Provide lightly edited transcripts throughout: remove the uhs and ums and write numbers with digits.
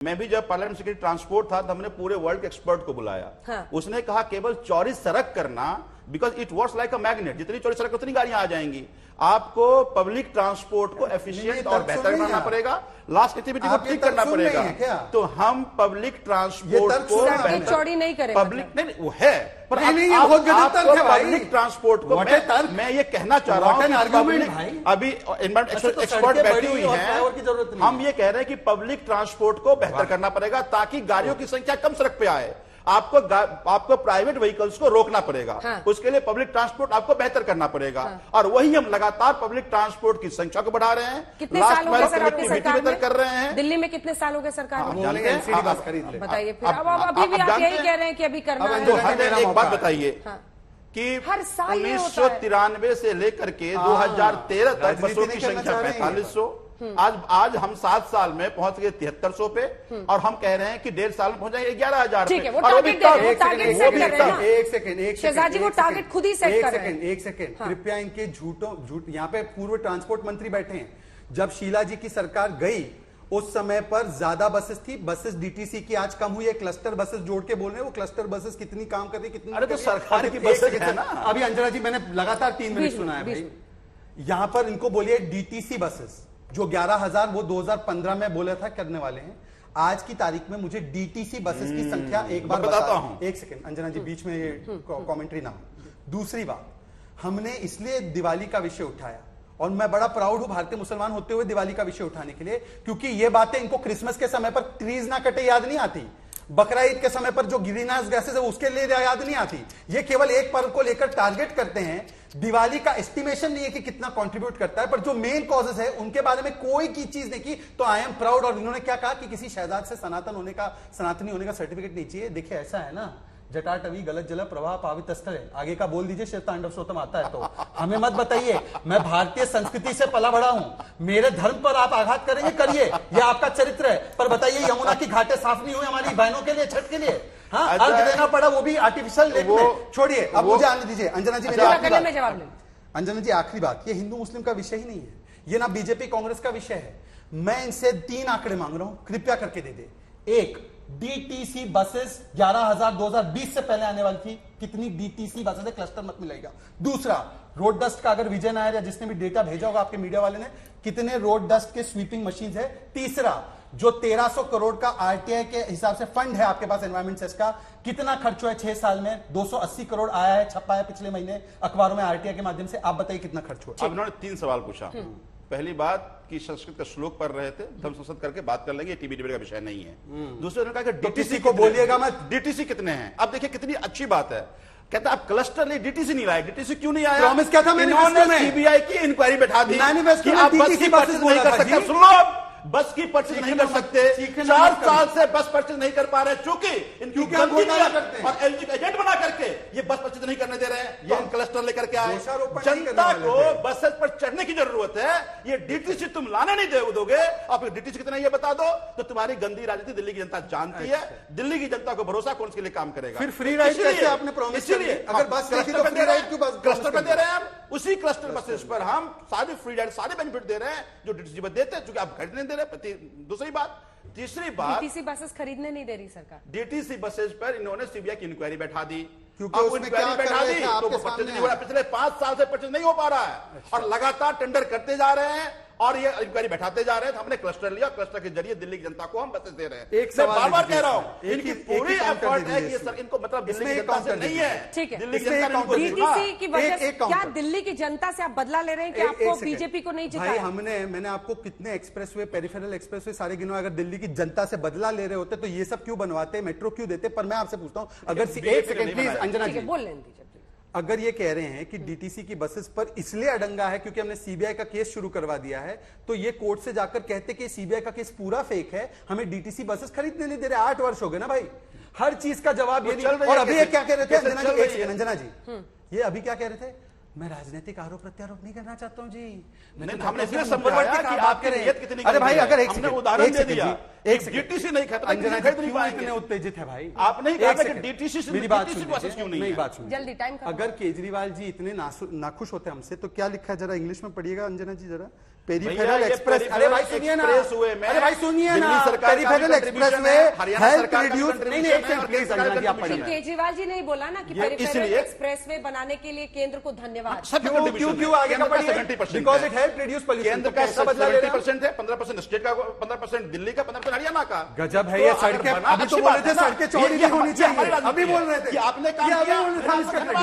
मैं भी जब पार्लियामेंट सेक्रेटरी ट्रांसपोर्ट था तो हमने पूरे वर्ल्ड के एक्सपर्ट को बुलाया। हाँ। उसने कहा केवल चौड़ी सड़क करना, because it works like a magnet, जितनी चौड़ी सड़क उतनी गाड़ियां आ जाएंगी। आपको पब्लिक ट्रांसपोर्ट को एफिशिएंट और बेहतर बनाना पड़ेगा, लास्ट एक्टिविटी को ठीक करना पड़ेगा। तो हम पब्लिक ट्रांसपोर्ट को चौड़ी नहीं करें, पब्लिक नहीं वो है, पर पब्लिक ट्रांसपोर्ट को मैं ये कहना चाह रहा हूं, अभी एक्सपर्ट बैठी हुई है, हम ये कह रहे हैं कि पब्लिक ट्रांसपोर्ट को बेहतर करना पड़ेगा ताकि गाड़ियों की संख्या कम सड़क पे आए। आपको प्राइवेट व्हीकल्स को रोकना पड़ेगा। हाँ। उसके लिए पब्लिक ट्रांसपोर्ट आपको बेहतर करना पड़ेगा। हाँ। और वही हम लगातार पब्लिक ट्रांसपोर्ट की संख्या को बढ़ा रहे हैं। कितने साल हो गए सर आपकी सरकार में? कर रहे हैं। दिल्ली में कितने साल हो गए सरकार में? बताइए फिर। अब अभी भी आप यही कह रहे हैं कि अभी करना है। एक बात बताइए कि हर साल 1993 से लेकर के 2013 तक बसों की संख्या 4500, आज हम 7 साल में पहुंच गए 7300 पे, और हम कह रहे हैं कि 1.5 साल में पहुंच जाएंगे 11,000 पे। वो टारगेट सेट कर रहे हैं। एक सेकंड शहजाद जी, वो टारगेट खुद ही सेट कर रहे हैं। एक सेकंड कृपया इनके झूठ यहाँ पे पूर्व ट्रांसपोर्ट मंत्री बैठे हैं। जब शीला जी की सरकार गई उस समय पर ज्यादा बसेस थी, बसेस डीटीसी की आज कम हुई है, क्लस्टर बसेस जोड़ के बोल रहे हैं। वो क्लस्टर बसेस कितनी काम कर रही, कितनी? अरे तो सरकार की बसेस है ना। अभी अंजना जी मैंने लगातार 3 मिनट सुना है भाई। यहां पर इनको बोलिए डीटीसी बसेस जो 11,000 वो 2015 में बोला था करने वाले हैं। आज की तारीख में मुझे डीटीसी बसेस की संख्या एक बार बताता हूं। एक सेकंड अंजना जी, बीच में ये कमेंट्री ना हो। दूसरी बात, हमने इसलिए दिवाली का विषय उठाया और मैं बड़ा प्राउड हूं भारतीय मुसलमान होते हुए दिवाली का विषय उठाने के लिए, क्योंकि ये बातें इनको क्रिसमस के समय पर ट्रीज ना कटे याद नहीं आती, बकरा ईद के समय पर जो ग्रीन हाउस गैसेस है उसके लिए याद नहीं आती। ये केवल एक पर्व को लेकर टारगेट करते हैं। दिवाली का एस्टिमेशन नहीं है कि कितना कंट्रीब्यूट करता है, पर जो मेन कॉजेस है उनके बारे में कोई की चीज नहीं की। तो आई एम प्राउड। और इन्होंने क्या कहा कि किसी शहजाद से सनातनी होने का सर्टिफिकेट नहीं चाहिए। देखिए ऐसा है ना, जटाटवी गलत जल प्रवाह पावित स्थल है, आगे का बोल दीजिए, शिव तांडव सोतम आता है। तो हमें मत बताइए, मैं भारतीय संस्कृति से पला बड़ा हूं। मेरे धर्म पर आप आघात करेंगे, करिए, यह आपका चरित्र है। पर बताइए यमुना की घाटें साफ नहीं हुई हमारी बहनों के लिए, छठ के लिए। हाँ, अर्घ देना पड़ा, वो भी आर्टिफिशियल लेक में। छोड़िए, अब मुझे आने दीजिए। अंजना जी मेरी अंजना जी आखिरी बात, ये हिंदू मुस्लिम का विषय ही नहीं है, ये ना बीजेपी कांग्रेस का विषय है। मैं इनसे 3 आंकड़े मांग रहा हूं, कृपया करके दे दे। एक, डीटीसी बसेस 11,000 2020 से पहले आने वाली थी, कितनी डीटीसी बसेस है, क्लस्टर मत मिलेगा। दूसरा, रोड डस्ट का अगर विजय नायर या जिसने भी डेटा भेजा होगा आपके मीडिया वाले ने, कितने रोड डस्ट के स्वीपिंग मशीन है। तीसरा, जो 1300 करोड़ का आरटीआई के हिसाब से फंड है आपके पास एनवायरमेंट सेस का, कितना खर्च हुआ है 6 साल में? 280 करोड़ आया है, छपा है पिछले महीने अखबारों में आरटीआई के माध्यम से। आप बताइए कितना खर्च हुआ? अब इन्होंने 3 सवाल पूछा। पहली बात कि संस्कृत का श्लोक पढ़ रहे थे, धर्म संसद करके बात कर लेंगे, टीवी डिबेट का विषय नहीं है। दूसरे ने कहा कि डीटीसी को बोलिएगा मत, डीटीसी कितने हैं। अब देखिए कितनी अच्छी बात है, कहता आप क्लस्टर नहीं, डीटीसी नहीं लाए। डीटीसी क्यों नहीं आया? प्रॉमिस क्या था? इन्होंने सीबीआई की इंक्वायरी बैठा दी कि आप बस की परचेज नहीं कर सकते। सुन लो, बस की परचेज नहीं कर सकते। 4 साल से बस परचेज नहीं कर पा रहे, चूंकि इनकी और एलजी का एजेंट बना करके ये बस परचेज नहीं करने दे रहे हैं। ये क्लस्टर लेकर के आए। जनता को बसेस पर चढ़ने की जरूरत है, ये डीटीसी तुम लाने नहीं दोगे। आप डीटीसी कितना ये बता दो तो तुम्हारी गंदी राजनीति दिल्ली की जनता जानती है। दिल्ली की जनता को भरोसा कौन इसके लिए काम करेगा? फिर फ्री राइड कैसे आपने प्रॉमिस किया? अगर बस क्लस्टर पे दे रहे हैं, क्यों बस क्लस्टर पे दे रहे हैं? उसी क्लस्टर बसेस पर हम सारे फ्री राइड, सारे बेनिफिट दे रहे हैं जो डीटीसी पर देते हैं, क्योंकि आप खरीदने दे रहे। दूसरी बात, तीसरी बात, डीटीसी बसेस खरीदने नहीं दे रही सरकार। डीटीसी बसेस पर इन्होंने सीबीआई की इंक्वायरी बैठा दी, क्योंकि उसमें क्या बैठा दी तो परचेज नहीं हो रहा। पिछले 5 साल से परचेज नहीं हो पा रहा है। और लगातार टेंडर करते जा रहे हैं और ये इंक्वायरी बैठाते जा रहे हैं। हमने क्लस्टर लिया, क्लस्टर के जरिए दिल्ली की जनता को हम बसेस दे रहे हैं। एक सवाल बार बार कह रहा हूं, इनकी पूरी एफर्ट है कि सर इनको मतलब दिल्ली की जनता से नहीं है। ठीक है, दिल्ली की जनता को डीटीसी की वजह से क्या दिल्ली की जनता से आप बदला ले रहे हैं कि आपको बीजेपी को नहीं जिताया? मैंने आपको कितने एक्सप्रेसवे, पेरिफेरल एक्सप्रेसवे सारे गिनवाए। अगर दिल्ली की जनता से बदला ले रहे होते तो ये सब क्यों बनवाते, मेट्रो क्यों देते? पर मैं आपसे पूछता हूं, अगर एक सेकंड प्लीज अंजना जी, बोल लें दीजिए। अगर ये कह रहे हैं कि डीटीसी की बसेस पर इसलिए अड़ंगा है क्योंकि हमने सीबीआई का केस शुरू करवा दिया है, तो ये कोर्ट से जाकर कहते कि सीबीआई का केस पूरा फेक है, हमें डीटीसी बसेस खरीदने नहीं दे रहे। 8 वर्ष हो गए ना भाई, हर चीज का जवाब ये नहीं। और अभी ये क्या कह रहे थे अंजना जी, ये अभी क्या कह रहे थे? मैं राजनीतिक आरोप प्रत्यारोप नहीं करना चाहता हूं जी। हमने इसलिए समझाया कि आपकी नीयत कितनी, अरे भाई अगर हमने उदाहरण दे दिया, एक डीटीसी नहीं खरीद नहीं पाएंगे। इतने उत्तेजित है भाई, आप नहीं कहा कि डीटीसी से, मेरी बात क्यों नहीं? बात सुनिए, जल्दी टाइम खत्म। अगर केजरीवाल जी इतने नाखुश होते हमसे तो क्या लिखा है, जरा इंग्लिश में पढ़िएगा अंजना जी, जरा पेरिफेरल एक्सप्रेस, अरे भाई सुनिए ना, हुए में अरे भाई सुनिए ना, पेरिफेरल एक्सप्रेस में हेल्थ रिड्यूस, नहीं नहीं, एक सेकंड प्लीज अंजना जी आप पढ़िए। केजरीवाल जी नहीं बोला ना कि पेरिफेरल एक्सप्रेसवे बनाने के लिए केंद्र को धन्यवाद। क्यों आगे का पढ़िए? 70% because it help reduce pollution. केंद्र का 70% है, 15% स्टेट का, 15% दिल्ली का, 15% हरियाणा का। गजब है ये सड़कें, अभी तो बोल रहे थे सड़कें चौड़ी नहीं होनी चाहिए, अभी बोल रहे थे आपने काम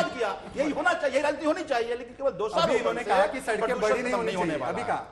किया, यही होना चाहिए, राजनीति होनी चाहिए, लेकिन केवल 2 साल उन्होंने कहा कि सड़कें बड़ी नहीं होनी चाहिए, अभी कहा